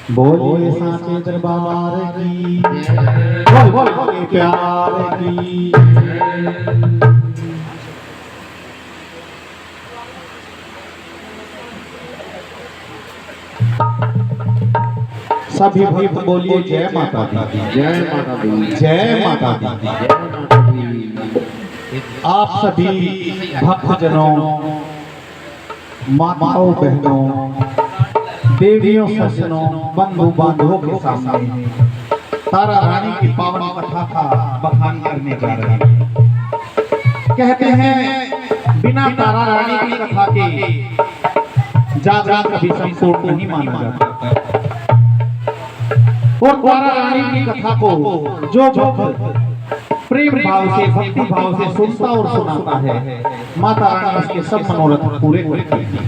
बोलिए सांचे दरबार की, बोल बोल बोलिए प्यार की। सभी भक्त बोलिए जय माता दी, जय माता दी, जय माता दी। जय माता दी। आप सभी भक्तजनों, माताओं बहनों, देवियों सज्जनों, बंधु बांधवों के सामने तारा रानी की पावन कथा का बखान करने जा रहे हैं। कहते हैं बिना तारा रानी की कथा के जागरण कभी संपूर्ण नहीं माना जाता। और तारा रानी की कथा को जो भक्त प्रेम भाव से, भक्ति भाव से सुनता और सुनाता है, माता रानी उसके सब मनोरथ पूरे करती है।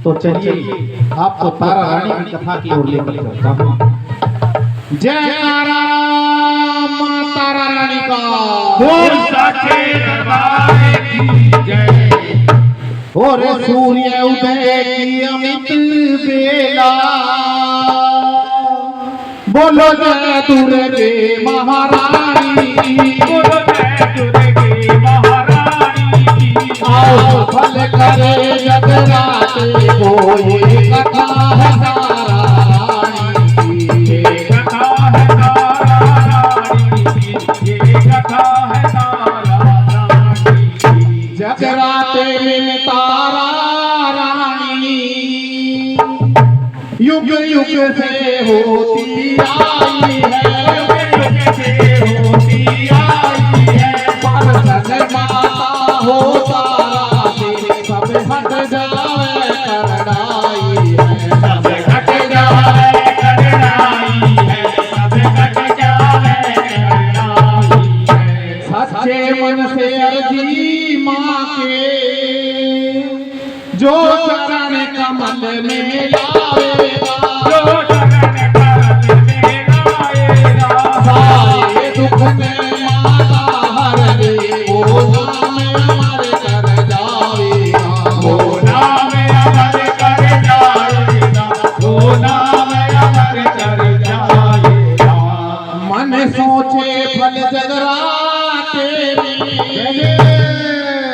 तो चलिए आपको तारा रानी की कथा की ओर लेकर चलता हूँ। जय तारा तारा रानी का बोल साचे दरबार की जय। और सूर्य उदय की अमित बेला, बोलो जय दुर्गे महारानी, बोलो जय दुर्गे महारानी। आओ फल करे जगरात कोई कथा है तारा रानी की। ये कथा है तारा रानी की, ये कथा है तारा रानी की। जगराते में तारा रानी युग युग से होती आई है, युग से होती आई है। परसन माता हो तारा तेरी सब हट जावे करनाई है। सब घट जावे करनाई है, सब घट जावे करनाई है। सच्चे मन से अर्जी माँ के, जो चरण कमल में आवेगा, जो चरण कमल में आएगा। सारे दुख में माता हर दे, वो नाम अमर कर जाएगा। वो नाम अमर कर जाएगा, वो नाम अमर कर जाएगा। मन सोचे फल जगराते में,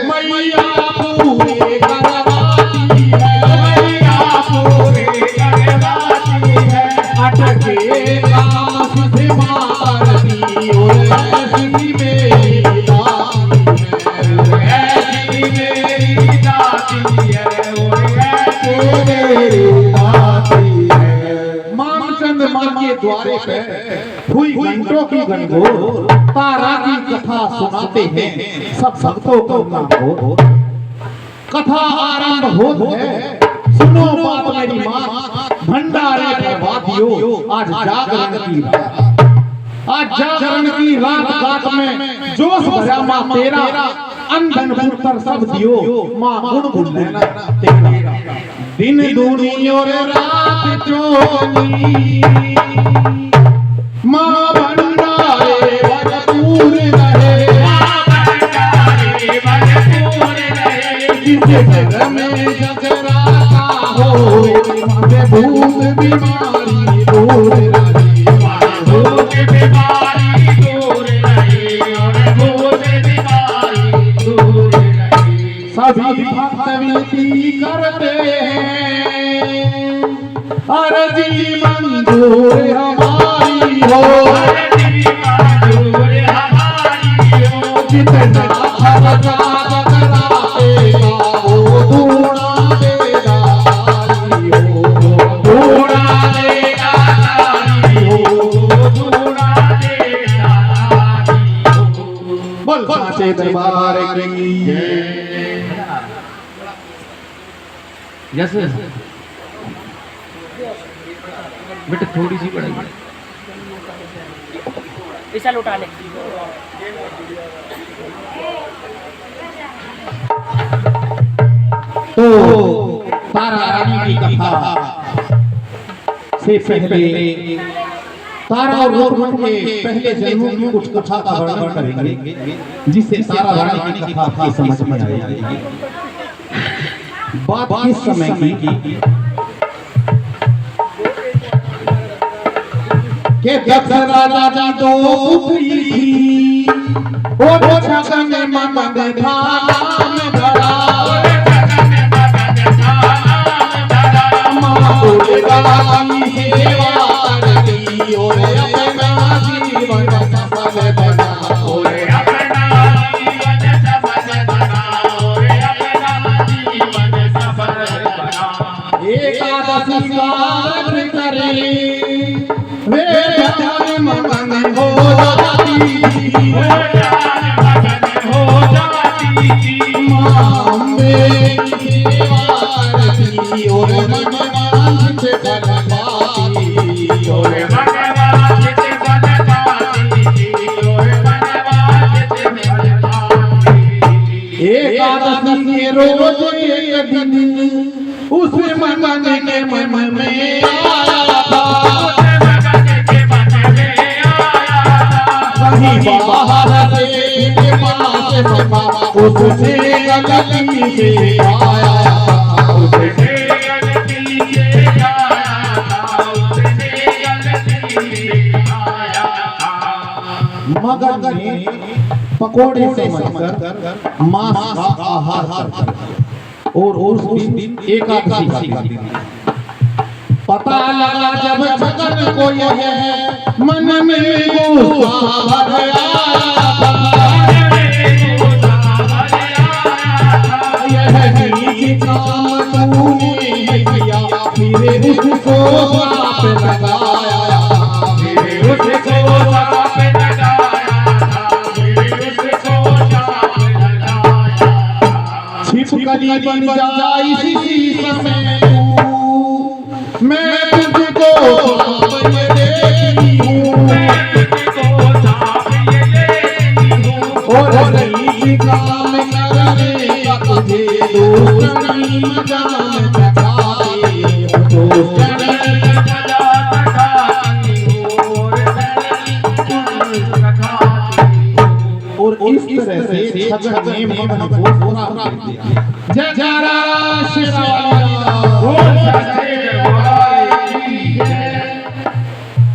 मैया पूरे करवाती है, मैया पूरे करवाती है। अटके काम सिद्ध माँ करती, और ऐसी मेरी दाती है, ऐसी मेरी दाती है, और ऐसी मेरी दाती है। मानचंद माँ के द्वारे पे हुई घंटों की गणगोर तारा की कथा सुनाते हैं सब भक्तों को नाम। कथा आरंभ होत है, सुनो बात मेरी माँ, भंडारे के वादियों आज जागरण की रात। आज जागरण की रात गात में जोश भरा माँ तेरा, अंधन पुत्र सब दियो माँ गुण गुण तेरा। दिन दूनी और रात चोनी, माँ भंडारे भरपूर रहे, भंडारे भरपूर रहे। जिस घर में जगराता हो, माँ भूत बीमारी दूर रहे। भूत बीमारी दूर रहे, और भूत बीमारी दूर रहे। सभी भक्त विनती करते हैं, अर्जी मंजूर हमारी हो, अर्जी मंजूर हमारी हो। जितना खर्चा जगराते का हो, दूना देगा तारी हो, दूना देगा तारी हो, दूना देगा तारी हो। बोल सांचे दरबार की जय। यस बेटा थोड़ी सी बढ़ाई। पैसा लौटा ले। तो तारा रानी की कथा से पहले तारा और रोहन के पहले जन्मों की कुछ कथा का वर्णन करेंगे, जिससे तारा रानी की कथा आपकी समझ में आएगी। बात किस समय की? के दक्ष राजा की दो पुत्री थी, और छगन मगन धाम धरा, माँ दुर्गा की सेवा करती और अपना जीवन सफल बना, और अपना जीवन सफल बना, और अपना जीवन सफल बना। एकादशी व्रत करे वे ध्यान मगन हो जाती थी, माँ अम्बे की सेवा करती और भगवान से फल पाती, और एकादशी के रोज एक दिन उस मगन के मन में आया था, वहीं बाहर से पास सभा उससे गलती से आया था, मगन ने पकोड़े से समझकर मांस का आहार करता, और उस दिन एकादशी का दिन पता लगा जब छगन को यह मन में गुस्सा भर आया था, यह नीच काम तूने किया, फिर उसको पाप लगाया, छिपकली बन जाए इसी समय तू, मैं तुझको ये देखती हूँ, और नीच काम करने का तुझे दोस्ती जान दिखाए, और इस तरह से छगन ने मगन को पूरा कर दिया। जय जरा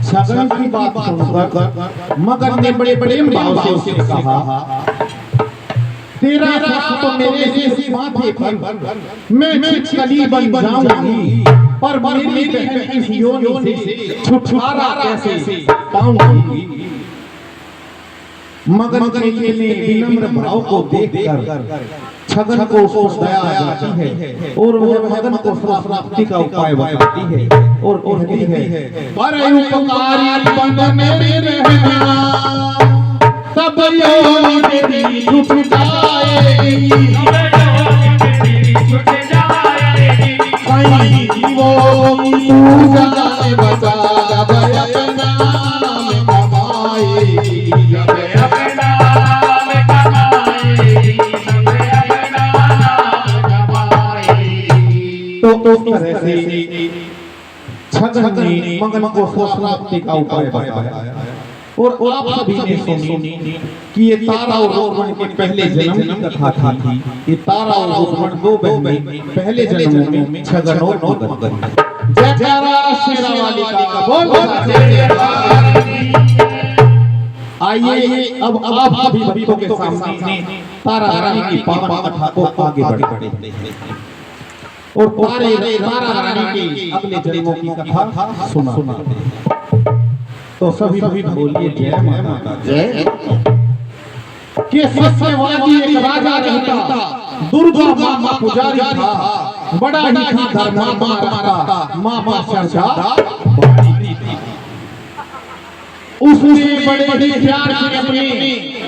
छगन की बात सुनकर मगन ने बड़े बड़े भाव से उसे कहा, तेरा साथ तो मेरे से माथे पर मैं छिपकली बन जाऊंगी, पर मेरी बहन इस योनि से छुटकारा कैसे पाऊंगी। मगन के विनम्र भाव को देखकर छगन को दया आ जाती है, और वह मगन को प्राप्ति का उपाय बताती है, और कहती है, पर उपकारी बन में रहना तब योनि तेरी छूट जाएगी, कहीं जीवों की पूजा से बचा जब अपना नाम कमाएगी, जब अपना नाम कमाएगी, तो इस तरह से छगन ने मगन को प्राप्ति का उपाय बताया, और आप सभी ने सुनी कि ये तारा और रोहन के पहले जन्म की कथा थी। ये तारा और रोहन दो बहनें पहले जन्म में छगन और मगन बनी। जय जरा शेरावाली का बोल। आइए अब आप सभी भक्तों के सामने तारा रानी की पावन कथा को आगे बढ़े, और तारा रानी की अगले जन्मों की कथा सुनाते हैं। तो सभी बोलिए जय माता जय। के सत्यवादी एक राजा रहता, दुर्गा माँ पुजारी था, बड़ा ही धर्मात्मा रखता, माँ श्रद्धा उसने बड़े ही प्यार से अपने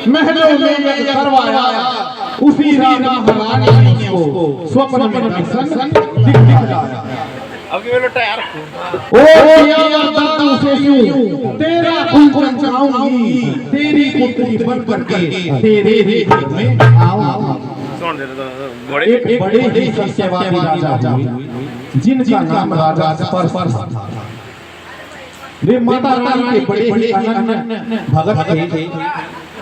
महलों में करवाया। उसी राजा महारानी ने उसको स्वप्न में दर्शन दिखलाया। अब ये लोटा यार ओ दिया वरदान उसे यूं, तेरा कुंकम चाहूंगी, तेरी पुत्री बन करके तेरे घर में आऊंगी। एक बड़े ही सत्यवादी राजा हुए, जिनका नाम राजा स्पर्श था। वे माता रानी के बड़े ही अनन्य भगत थे,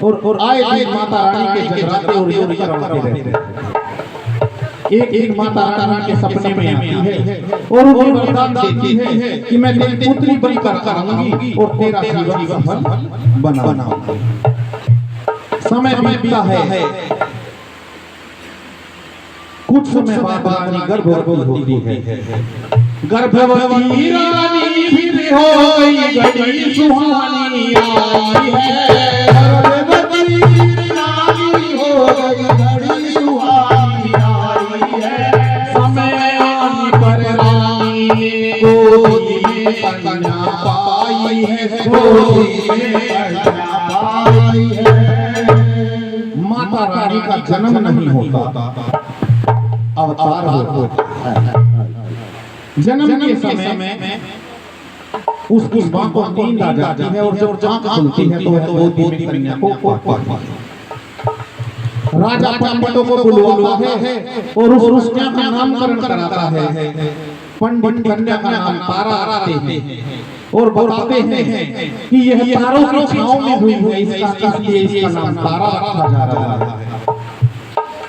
और आए दिन माता रानी के जगराते और योग करवाते रहते। एक दिन माता रानी के सपने में आती है और उन्हें वरदान देती है कि मैं तेरी पुत्री बनकर आऊंगी और तेरा जीवन सफल बनाऊंगी। समय बीतता है, कुछ समय बाद रानी गर्भवती होती है। गर्भवती रानी फिर हो गई बड़ी सुहानी आई है। गर्भवती रानी हो गई बड़ी सुहानी आई है। समय आने पर रानी ने गोदी में कन्या पाई है, गोदी में कन्या पाई है। माता रानी का जन्म नहीं होता, अवतार होता है। जन्म के समय में उसकी मां को नींद आ जाती है और जब आंख खुलती है तो वह गोदी में कन्या को पाती है। राजा पंडितों को बुलवाता है और उस कन्या का नामकरण कराता है। पंडित कन्या का नाम तारा रखते हैं और बताते हैं कि यह तारों की छांव में हुई है, इसलिए इसका नाम तारा रखा जा रहा है।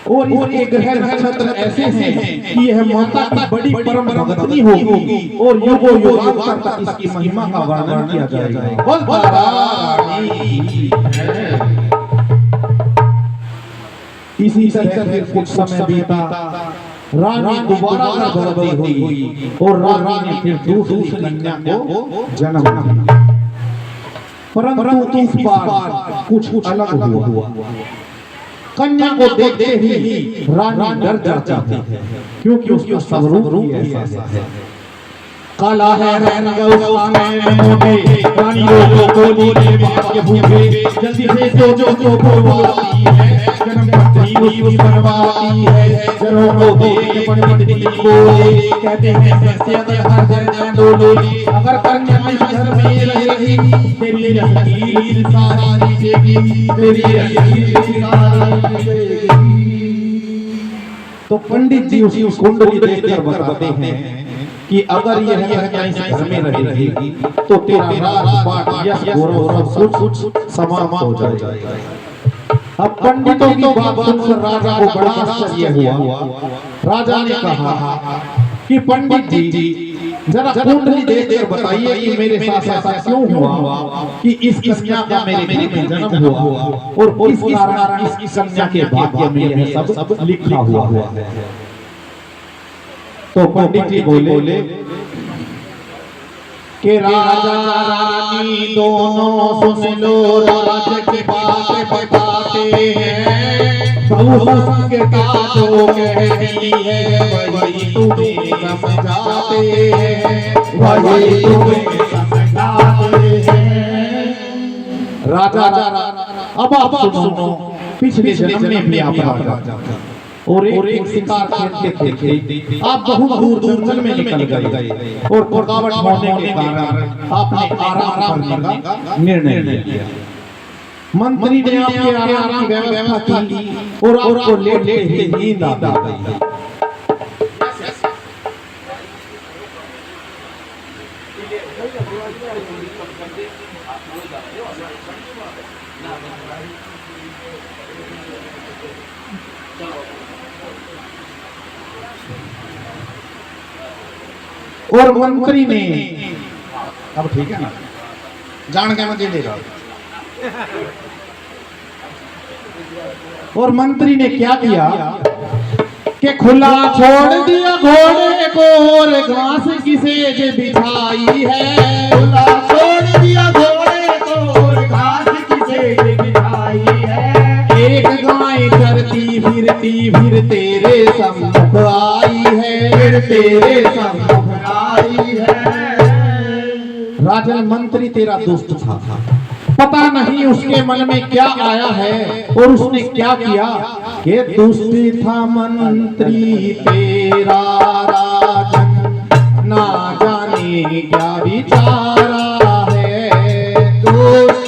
और इसके ग्रह नक्षत्र ऐसे हैं कि यह माता की बड़ी परम भक्ति होगी और युगों युगांतर तक इसकी महिमा का वर्णन किया जाएगा। बोल तारा रानी। इसी तरह फिर कुछ समय बीता, रानी दोबारा गर्भवती हुई और रानी ने फिर दूसरी कन्या को जन्म दिया। परंतु इस बार कुछ अलग हुआ। कन्या को देखते ही रानी डर जाती है क्योंकि उसका स्वरूप ऐसा है। काला है रंग उसमें मोटे, रानी लोगों को नीले बात के भूखे, जल्दी से जो बुलवाती है, जन्म पत्री उस बनवाती है। जरों को देख पंडित जी को कहते हैं सत्य हर जन डोली, अगर कन्या इस घर में रहेगी तेरी रसीद सारी देगी, तेरी रसीद सारी देगी। तो पंडित जी उसी कुंडली देखकर बताते हैं कि अगर यह कन्या इस घर में रहेगी तो तेरा राजपाट यश गौरव सब कुछ समाप्त हो जाएगा। अब पंडितों की बात सुनकर राजा को बड़ा आश्चर्य हुआ। राजा ने कहा कि पंडित जी जरा कुंडली देखकर बताइए कि मेरे साथ ऐसा क्यों हुआ कि इस कन्या का मेरे घर में जन्म हुआ और इस कारण इस कन्या के भाग्य में यह सब लिखा हुआ है। तो पंडित जी बोले कि राजा रानी दोनों सुन लो, राज की बात बताते हैं। बहु संग का जो कहती है वही तुम्हें समझाते हैं, वही तुम्हें समझाते हैं। राजा अब आप सुनो, पिछले जन्म में भी आप राजा और एक शिकार खेलते खेलते आप बहुत दूर जंगल में निकल गए और थकावट होने के कारण आपने आराम करने का निर्णय लिया। मंत्री ने आपके आराम की व्यवस्था की और आपको लेटे ही नींद आ गई। और मंत्री ने, अब ठीक है ना, जान के मत देगा। और मंत्री ने क्या किया कि खुला छोड़ दिया घोड़े को और घास की सेज बिछाई है। खुला छोड़ दिया घोड़े को और घास की सेज बिछाई है। एक गाय चरती फिर तेरे सम्मुख आई है, फिर तेरे सम्मुख आई है। राजन मंत्री तेरा दोस्त था, पता नहीं उसके मन में क्या आया है और उसने क्या किया कि दोस्ती था मंत्री तेरा राजन, ना जाने क्या विचारा है।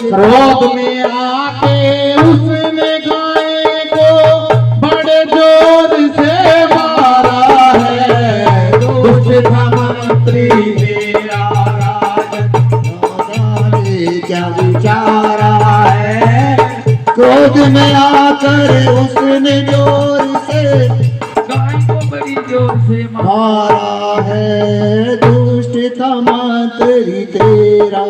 क्रोध में आके उसने गाय को बड़े जोर से मारा है। दोस्त था मंत्री तेरा राजन, क्या विचारा है। क्रोध में आकर उसने जोर से गाय को बड़ी जोर से मारा है दुष्ट था मंत्री तेरा।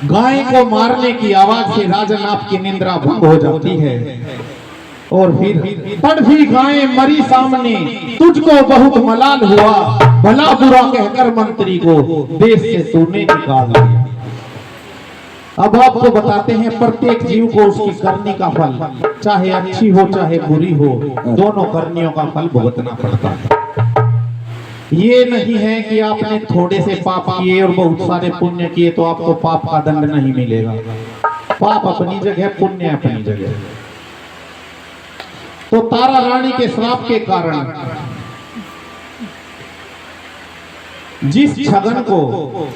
गाय को मारने की आवाज से राजन आपकी निंद्रा भंग हो जाती है और फिर तड़फी गाय मरी सामने, तुझको बहुत मलाल हुआ, भला बुरा कहकर मंत्री को देश से तूने निकाल दिया। अब आपको बताते हैं प्रत्येक जीव को उसकी करनी का फल, चाहे अच्छी हो चाहे बुरी हो, दोनों करनियों का फल भुगतना पड़ता है। ये नहीं है कि आपने थोड़े से पाप किए और बहुत सारे पुण्य किए तो आपको पाप का दंड नहीं मिलेगा। पाप अपनी जगह, पुण्य अपनी जगह। तो तारा रानी के श्राप के कारण जिस छगन को,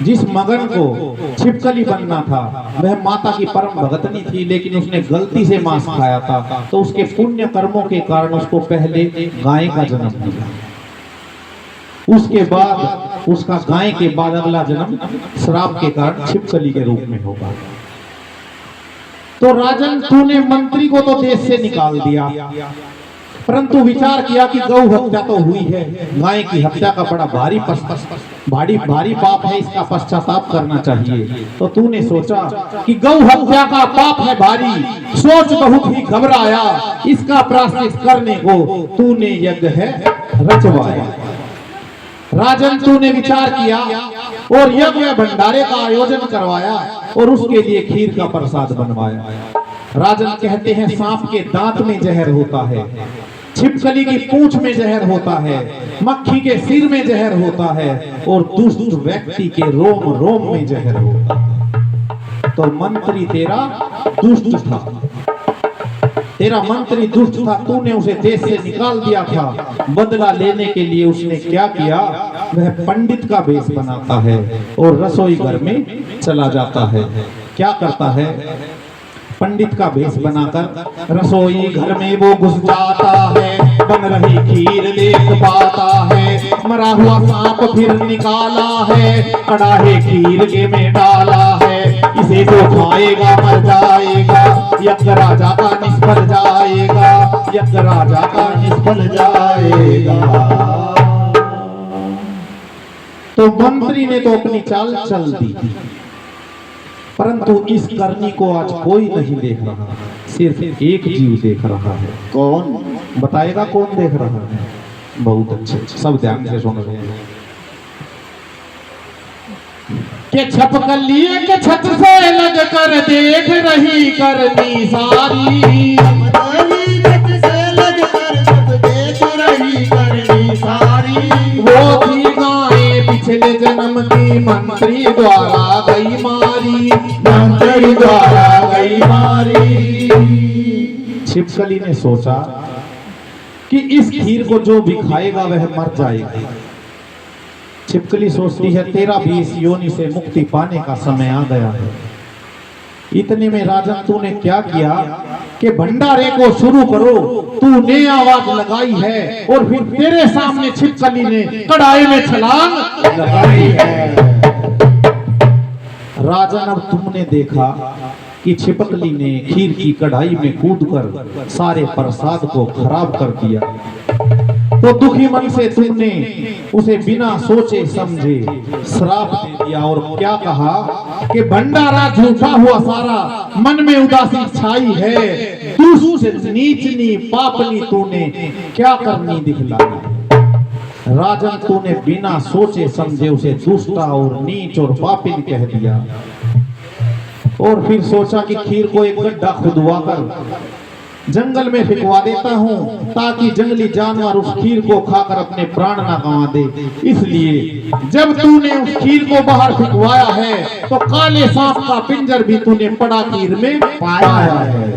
जिस मगन को छिपकली बनना था, वह माता की परम भगतनी थी, लेकिन उसने गलती से मांस खाया था, तो उसके पुण्य कर्मों के कारण उसको पहले गाय का जन्म मिला। उसके बाद उसका गाय के बाद अगला जन्म श्राप के कारण छिपकली के रूप में होगा। तो राजन, तूने मंत्री को तो देश से निकाल दिया, परंतु विचार किया कि गौ हत्या तो हुई है, गाय की हत्या का बड़ा भारी पाप है, इसका पश्चाताप करना चाहिए। तो तूने सोचा कि गौ हत्या का पाप है भारी, सोच बहुत ही घबराया, इसका प्रायश्चित करने को तूने यज्ञ है रचवाया। राजन, तूने विचार किया और यज्ञ भंडारे का आयोजन करवाया और उसके लिए खीर का प्रसाद बनवाया। राजन कहते हैं सांप के दांत में जहर होता है, छिपकली की पूंछ में जहर होता है, मक्खी के सिर में जहर होता है और दुष्ट व्यक्ति के रोम रोम में जहर होता है। तो मंत्री तेरा दुष्ट था, तेरा मंत्री दुष्ट था, तूने उसे देश से निकाल दिया था। बदला लेने के लिए उसने क्या किया, वह पंडित का वेश बनाता है और रसोई घर में चला जाता है। क्या करता है, पंडित का वेश बनाकर रसोई घर में वो घुस जाता है, बन रही खीर देख पाता है, मरा हुआ सांप फिर निकाला है, कड़ाहे खीर के में डाला है, इसे जो खाएगा मर जाएगा, यज्ञ राजा का निष्फल जाएगा, यज्ञ राजा का निष्फल जाएगा। तो मंत्री ने तो अपनी चाल चल दी, परंतु इस करनी को आज कोई नहीं देख रहा, सिर्फ एक जीव देख रहा है। कौन बताएगा कौन देख रहा है? बहुत अच्छे, सब ध्यान से सुन रहे हैं। के छपकली के छत से लग कर देख रही करनी सारी, वो थी गाय पिछले जन्म की मंत्री द्वारा गई मारी, मंत्री द्वारा गई मारी। छिपकली ने सोचा कि इस खीर को जो भी खाएगा वह मर जाएगा। छिपकली सोचती है तेरा भी इस योनि से मुक्ति पाने का समय आ गया है। इतने में राजन, तूने क्या किया कि भंडारे को शुरू करो, तूने आवाज लगाई है और फिर तेरे सामने छिपकली ने कढ़ाई में छलांग लगाई है। राजन, अब तुमने देखा कि छिपकली ने खीर की कढ़ाई में कूदकर सारे प्रसाद को खराब कर दिया, तो दुखी मन से तुमने उसे बिना सोचे समझे श्राप दे दिया और क्या कहा कि भंडारा झूठा हुआ सारा, मन में उदासी छाई है, दुष्ट नीचनी पापनी तूने क्या करनी दिखलाई। राजन, तूने बिना सोचे समझे उसे दुष्टा और नीच और पापिन कह दिया और फिर सोचा कि खीर को एक गड्ढा खुदवा कर जंगल में फिकवा देता हूं ताकि जंगली जानवर उस खीर को खाकर अपने प्राण ना गंवा दे। इसलिए जब तूने उस खीर को बाहर फिकवाया है तो काले सांप का पिंजर भी तूने पड़ा खीर में पाया है।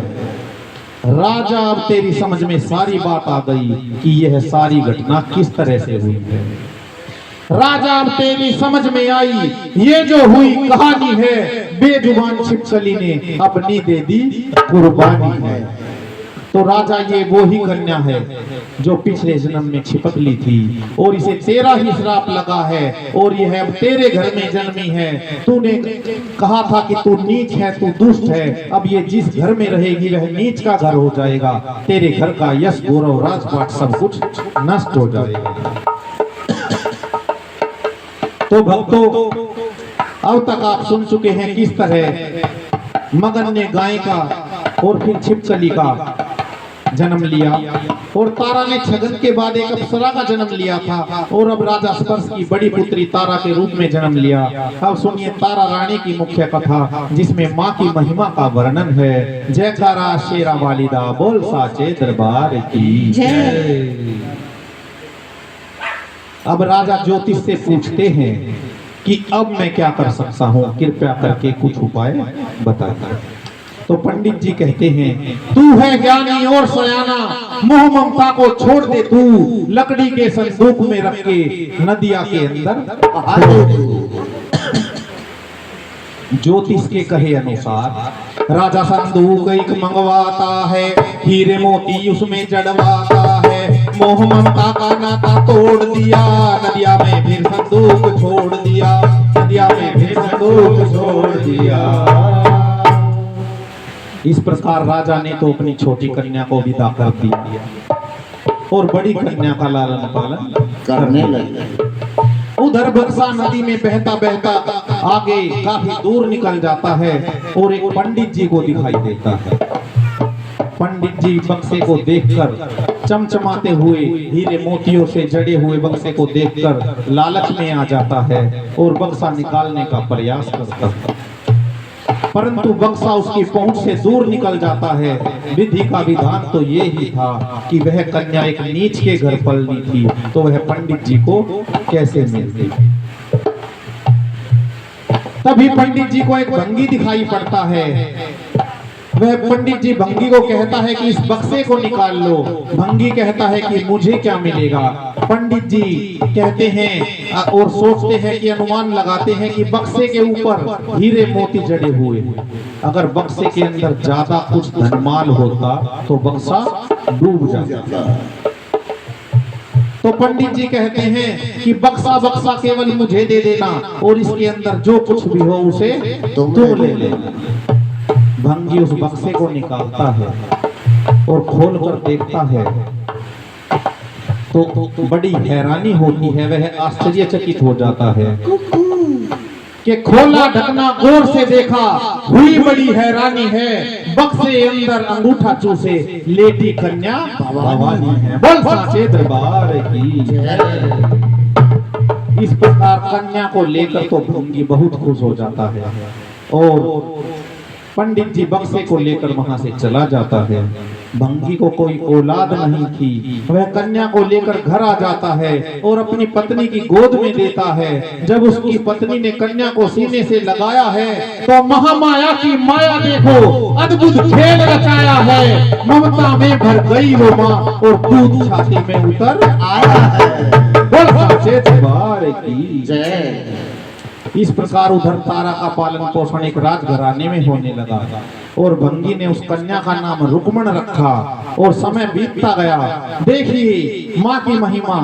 राजा, अब तेरी समझ में सारी बात आ गई कि यह सारी घटना किस तरह से हुई है। राजा, अब तेरी समझ में आई ये जो हुई कहानी है, बेजुबान छिपकली ने अपनी दे दी कुर्बानी है। तो राजा ये वो ही कन्या है जो पिछले जन्म में छिपक ली थी और इसे तेरा ही श्राप लगा है और यह अब तेरे घर में जन्मी है। तूने कहा था कि तू नीच है, तू दुष्ट है, अब ये जिस घर में रहेगी वह नीच का घर हो जाएगा। तेरे घर का यश गौरव राजपाट सब कुछ नष्ट हो जाएगा। तो भक्तों, अब तक आप सुन चुके हैं किस तरह मगन ने गाय का और फिर छिपकली का जन्म लिया और तारा ने छगन के बाद एक अप्सरा का जन्म लिया था और अब राजा स्पर्श की बड़ी पुत्री तारा के रूप में जन्म लिया। अब सुनिए तारा रानी की मुख्य कथा जिसमें माँ की महिमा का वर्णन है। जयकारा शेरा वालिदा बोल साचे दरबार की जय। अब राजा ज्योतिष से पूछते हैं कि अब मैं क्या कर सकता हूँ, कृपया करके कुछ उपाय बताइए। तो पंडित जी कहते हैं, तू है ज्ञानी और सयाना, मोह ममता को छोड़ दे, तू लकड़ी के संदूक में रख के नदिया के अंदर। ज्योतिष के कहे अनुसार राजा संदूक एक मंगवाता है, हीरे मोती उसमें जड़वाता है। मोह ममता का नाता तोड़ दिया, नदिया में फिर संदूक छोड़ दिया, नदिया में फिर संदूक छोड़ दिया। इस प्रकार राजा ने तो अपनी छोटी कन्या को विदा कर दिया और बड़ी कन्या का लालन पालन करने लगे। उधर बक्सा नदी में बहता बहता आगे काफी दूर निकल जाता है और एक पंडित जी को दिखाई देता है। पंडित जी बक्से को देखकर चमचमाते हुए हीरे मोतियों से जड़े हुए बक्से को देखकर लालच में आ जाता है और बक्सा निकालने का प्रयास करता है, परंतु बक्सा उसकी पहुंच से दूर निकल जाता है। विधि का विधान तो ये ही था कि वह कन्या एक नीच के घर पलनी थी, तो वह पंडित जी को कैसे मिलती। तभी पंडित जी को एक भंगी दिखाई पड़ता है। वह पंडित जी भंगी को कहता है कि इस बक्से को निकाल लो। भंगी कहता है कि मुझे क्या मिलेगा। पंडित जी कहते हैं और सोचते हैं कि अनुमान लगाते हैं कि बक्से के ऊपर हीरे मोती जड़े हुए, अगर बक्से के अंदर ज्यादा कुछ धनमाल होता तो बक्सा डूब जाता। तो पंडित जी कहते हैं कि बक्सा बक्सा केवल मुझे दे देना और इसके अंदर जो कुछ भी हो उसे तुम ले लेना। भंगी उस बक्से को निकालता है और खोल कर देखता है तो बड़ी हैरानी होती है। वह आश्चर्यचकित हो जाता है कि खोला ढकना गौर से देखा, हुई बड़ी हैरानी है। बक्से अंदर अंगूठा चूसे लेटी कन्या भवानी है। बोल साचे दरबार की जय। इस प्रकार कन्या को लेकर तो भंगी बहुत खुश हो जाता है और पंडित जी बक्से को लेकर वहां से चला जाता है। भंगी को कोई औलाद नहीं थी, वह कन्या को लेकर घर आ जाता है और अपनी पत्नी की गोद में देता है। जब उसकी पत्नी ने कन्या को सीने से लगाया है तो महामाया की माया देखो, अद्भुत खेल रचाया है। ममता में भर गई वो माँ और दूध छाती में उतर आया है। बोल साचे दरबार की जय। इस प्रकार उधर तारा का पालन पोषण एक राजघराने में होने लगा और भंगी ने उस कन्या का नाम रुक्मण रखा और समय बीतता गया। देखिए माँ की महिमा,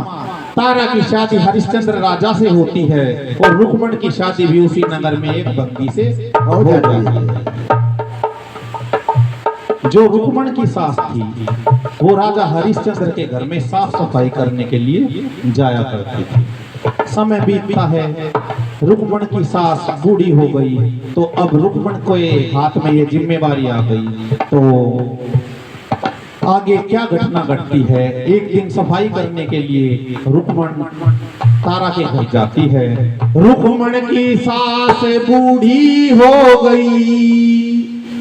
तारा की शादी हरिश्चंद्र राजा से होती है और रुक्मण की शादी भी उसी नगर में एक भंगी से हो जाती है। जो रुक्मण की सास थी वो राजा हरिश्चंद्र के घर में साफ सफाई करने के लिए जाया करती थी। समय बीतता है, रुक्मण की सास बूढ़ी हो गई तो अब रुक्मण को हाथ में ये जिम्मेवारी आ गई। तो आगे क्या घटना घटती है। एक दिन सफाई करने के लिए रुक्मण तारा के घर जाती है। रुक्मण की सास बूढ़ी हो गई,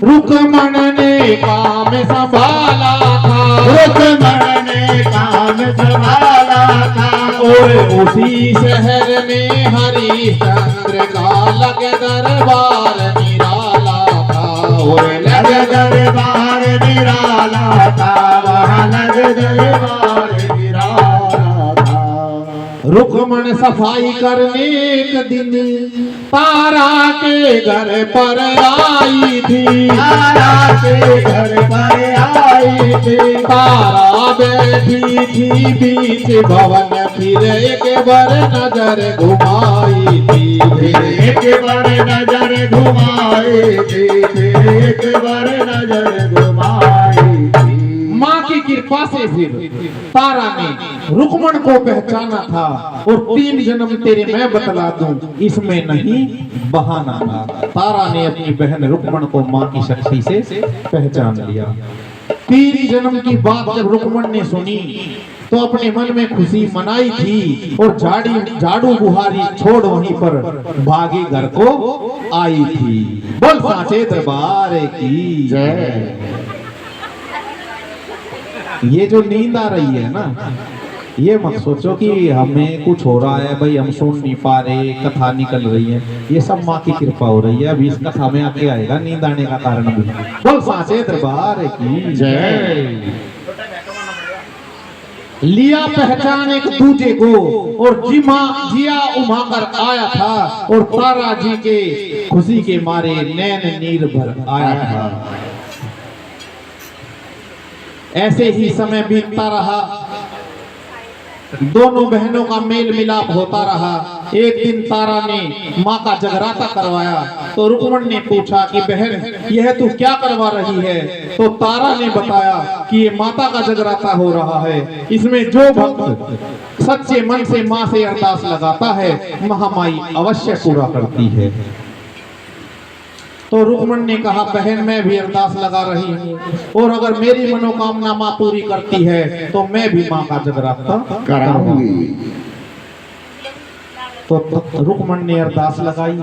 रुक्मण ने काम संभाला था, रुक्मण ने काम संभाला था और उसी शहर में हरिश्चंद्र का लग दरबार निराला था और लग दरबार निराला था, वहाँ लग दरबार निराला था। रुक्मण रुक्मण सफाई करने एक दिन तारा के घर पर आई थी। तारा के घर पर आई थी। तारा बैठी थी बीच भवन, फिर एक बार नजर घुमाई थी। फिर एक बार नजर घुमाई थी। फिर एक बार नजर घुमाई थी। माँ की कृपा से फिर तारा ने रुक्मण को पहचाना था और 3 जन्म तेरे मैं बतला दूं, इसमें नहीं बहाना था। तारा ने अपनी बहन रुक्मण को माँ की शक्ति से पहचान लिया। 3 जन्म की बात जब रुक्मण ने सुनी तो अपने मन में खुशी मनाई थी और झाड़ू बुहारी छोड़ वहीं पर भागी घर को आई थी। बोल सांचे दरबार की जय। ये जो नींद आ रही है ना, ये मत सोचो कि हमें कुछ हो रहा है, भाई हम सुन नहीं पा रहे, कथा निकल रही है। ये सब माँ की कृपा हो रही है। अभी इस कथा में आके आएगा नींद आने का कारण भी। बोल सांचे दरबार की जय। लिया पहचान एक दूजे को और जिया उमा कर आया था और तारा जी के खुशी के मारे नैन नीर भर आया था। ऐसे ही समय बीतता रहा, दोनों बहनों का मेल मिलाप होता रहा। एक दिन तारा ने माँ का जगराता करवाया तो रुक्मण ने पूछा कि बहन यह तू क्या करवा रही है? तो तारा ने बताया कि ये माता का जगराता हो रहा है, इसमें जो भक्त सच्चे मन से माँ से अरदास लगाता है महामाई अवश्य पूरा करती है। तो रुक्मण ने कहा बहन मैं भी अरदास लगा रही हूँ और अगर मेरी मनोकामना माँ पूरी करती है तो मैं भी माँ का जगराता कराऊंगी। तो रुक्मण ने अरदास लगाई।